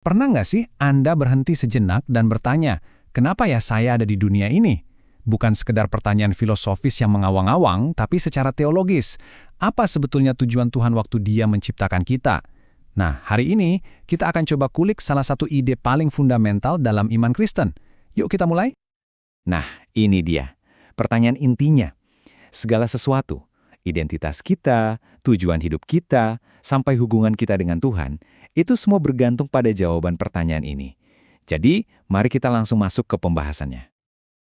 Pernah nggak sih Anda berhenti sejenak dan bertanya, kenapa ya saya ada di dunia ini? Bukan sekedar pertanyaan filosofis yang mengawang-awang, tapi secara teologis. Apa sebetulnya tujuan Tuhan waktu Dia menciptakan kita? Nah, hari ini kita akan coba kulik salah satu ide paling fundamental dalam iman Kristen. Yuk kita mulai? Nah, ini dia. Pertanyaan intinya. Segala sesuatu, identitas kita, tujuan hidup kita, sampai hubungan kita dengan Tuhan, itu semua bergantung pada jawaban pertanyaan ini. Jadi, mari kita langsung masuk ke pembahasannya.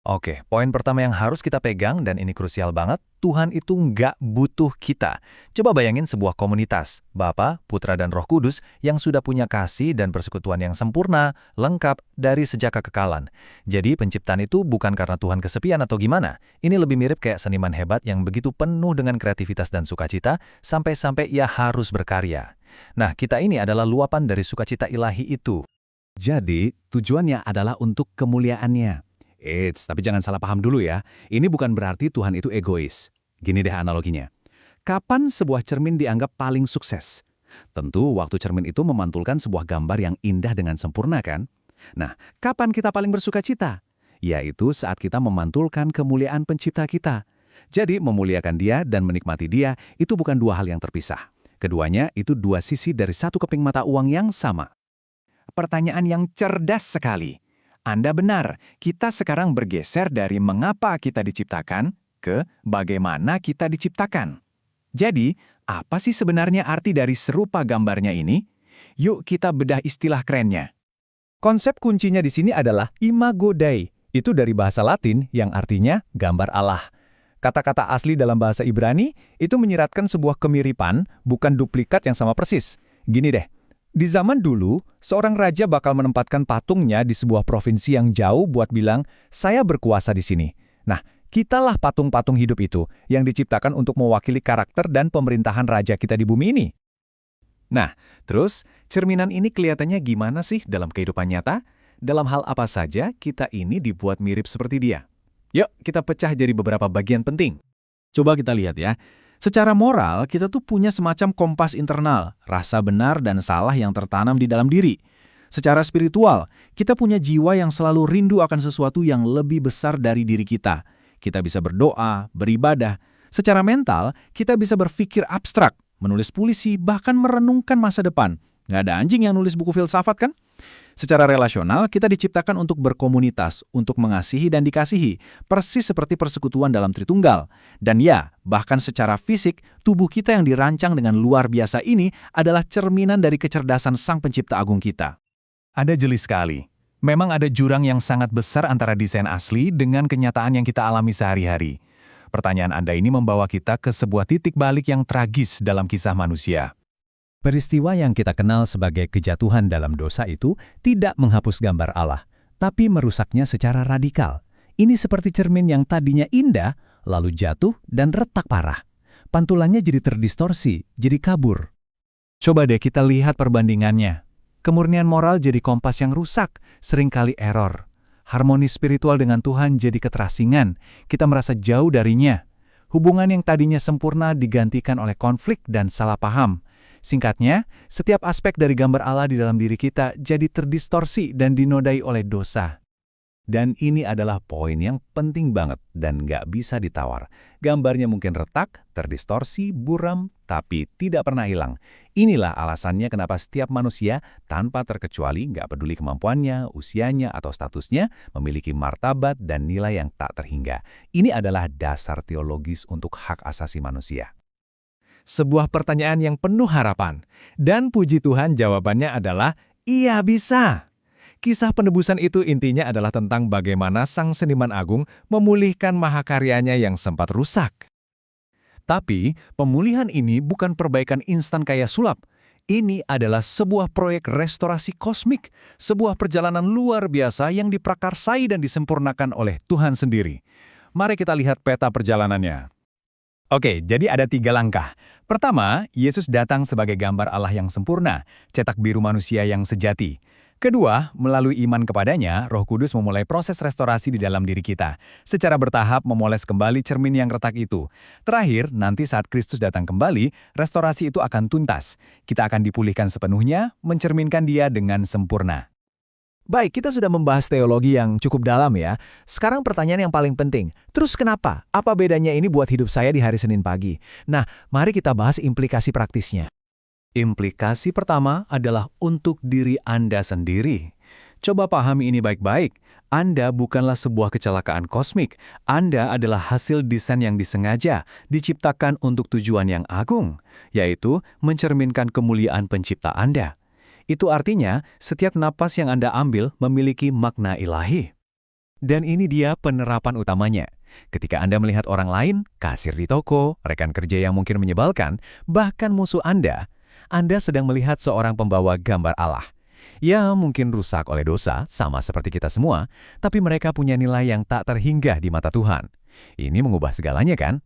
Oke, poin pertama yang harus kita pegang, dan ini krusial banget, Tuhan itu nggak butuh kita. Coba bayangin sebuah komunitas, Bapa, Putra, dan Roh Kudus yang sudah punya kasih dan persekutuan yang sempurna, lengkap, dari sejak kekekalan. Jadi penciptaan itu bukan karena Tuhan kesepian atau gimana. Ini lebih mirip kayak seniman hebat yang begitu penuh dengan kreativitas dan sukacita, sampai-sampai ia harus berkarya. Nah, kita ini adalah luapan dari sukacita ilahi itu. Jadi, tujuannya adalah untuk kemuliaannya. Tapi jangan salah paham dulu ya. Ini bukan berarti Tuhan itu egois. Gini deh analoginya. Kapan sebuah cermin dianggap paling sukses? Tentu waktu cermin itu memantulkan sebuah gambar yang indah dengan sempurna kan? Nah, kapan kita paling bersuka cita? Yaitu saat kita memantulkan kemuliaan pencipta kita. Jadi memuliakan Dia dan menikmati Dia itu bukan dua hal yang terpisah. Keduanya itu dua sisi dari satu keping mata uang yang sama. Pertanyaan yang cerdas sekali. Anda benar, kita sekarang bergeser dari mengapa kita diciptakan ke bagaimana kita diciptakan. Jadi, apa sih sebenarnya arti dari serupa gambarnya ini? Yuk kita bedah istilah kerennya. Konsep kuncinya di sini adalah imago Dei. Itu dari bahasa Latin yang artinya gambar Allah. Kata-kata asli dalam bahasa Ibrani itu menyiratkan sebuah kemiripan, bukan duplikat yang sama persis. Gini deh. Di zaman dulu, seorang raja bakal menempatkan patungnya di sebuah provinsi yang jauh buat bilang, saya berkuasa di sini. Nah, kitalah patung-patung hidup itu yang diciptakan untuk mewakili karakter dan pemerintahan raja kita di bumi ini. Nah, terus cerminan ini kelihatannya gimana sih dalam kehidupan nyata? Dalam hal apa saja kita ini dibuat mirip seperti dia? Yuk, kita pecah jadi beberapa bagian penting. Coba kita lihat ya. Secara moral, kita tuh punya semacam kompas internal, rasa benar dan salah yang tertanam di dalam diri. Secara spiritual, kita punya jiwa yang selalu rindu akan sesuatu yang lebih besar dari diri kita. Kita bisa berdoa, beribadah. Secara mental, kita bisa berpikir abstrak, menulis puisi, bahkan merenungkan masa depan. Nggak ada anjing yang nulis buku filsafat kan? Secara relasional, kita diciptakan untuk berkomunitas, untuk mengasihi dan dikasihi, persis seperti persekutuan dalam Tritunggal. Dan ya, bahkan secara fisik, tubuh kita yang dirancang dengan luar biasa ini adalah cerminan dari kecerdasan Sang Pencipta Agung kita. Ada jeli sekali. Memang ada jurang yang sangat besar antara desain asli dengan kenyataan yang kita alami sehari-hari. Pertanyaan Anda ini membawa kita ke sebuah titik balik yang tragis dalam kisah manusia. Peristiwa yang kita kenal sebagai kejatuhan dalam dosa itu tidak menghapus gambar Allah, tapi merusaknya secara radikal. Ini seperti cermin yang tadinya indah, lalu jatuh dan retak parah. Pantulannya jadi terdistorsi, jadi kabur. Coba deh kita lihat perbandingannya. Kemurnian moral jadi kompas yang rusak, seringkali error. Harmoni spiritual dengan Tuhan jadi keterasingan, kita merasa jauh darinya. Hubungan yang tadinya sempurna digantikan oleh konflik dan salah paham. Singkatnya, setiap aspek dari gambar Allah di dalam diri kita jadi terdistorsi dan dinodai oleh dosa. Dan ini adalah poin yang penting banget dan nggak bisa ditawar. Gambarnya mungkin retak, terdistorsi, buram, tapi tidak pernah hilang. Inilah alasannya kenapa setiap manusia, tanpa terkecuali nggak peduli kemampuannya, usianya, atau statusnya, memiliki martabat dan nilai yang tak terhingga. Ini adalah dasar teologis untuk hak asasi manusia. Sebuah pertanyaan yang penuh harapan. Dan puji Tuhan jawabannya adalah, iya bisa. Kisah penebusan itu intinya adalah tentang bagaimana Sang Seniman Agung memulihkan mahakaryanya yang sempat rusak. Tapi, pemulihan ini bukan perbaikan instan kayak sulap. Ini adalah sebuah proyek restorasi kosmik, sebuah perjalanan luar biasa yang diprakarsai dan disempurnakan oleh Tuhan sendiri. Mari kita lihat peta perjalanannya. Oke, jadi ada 3 langkah. Pertama, Yesus datang sebagai gambar Allah yang sempurna, cetak biru manusia yang sejati. Kedua, melalui iman kepadanya, Roh Kudus memulai proses restorasi di dalam diri kita, secara bertahap memoles kembali cermin yang retak itu. Terakhir, nanti saat Kristus datang kembali, restorasi itu akan tuntas. Kita akan dipulihkan sepenuhnya, mencerminkan Dia dengan sempurna. Baik, kita sudah membahas teologi yang cukup dalam ya. Sekarang pertanyaan yang paling penting. Terus kenapa? Apa bedanya ini buat hidup saya di hari Senin pagi? Nah, mari kita bahas implikasi praktisnya. Implikasi pertama adalah untuk diri Anda sendiri. Coba pahami ini baik-baik. Anda bukanlah sebuah kecelakaan kosmik. Anda adalah hasil desain yang disengaja, diciptakan untuk tujuan yang agung, yaitu mencerminkan kemuliaan pencipta Anda. Itu artinya, setiap napas yang Anda ambil memiliki makna ilahi. Dan ini dia penerapan utamanya. Ketika Anda melihat orang lain, kasir di toko, rekan kerja yang mungkin menyebalkan, bahkan musuh Anda sedang melihat seorang pembawa gambar Allah. Ya, mungkin rusak oleh dosa, sama seperti kita semua, tapi mereka punya nilai yang tak terhingga di mata Tuhan. Ini mengubah segalanya kan?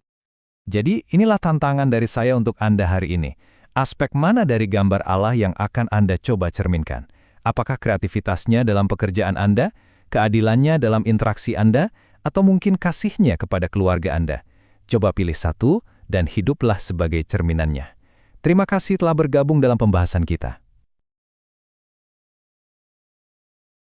Jadi, inilah tantangan dari saya untuk Anda hari ini. Aspek mana dari gambar Allah yang akan Anda coba cerminkan? Apakah kreativitasnya dalam pekerjaan Anda, keadilannya dalam interaksi Anda, atau mungkin kasihnya kepada keluarga Anda? Coba pilih satu dan hiduplah sebagai cerminannya. Terima kasih telah bergabung dalam pembahasan kita.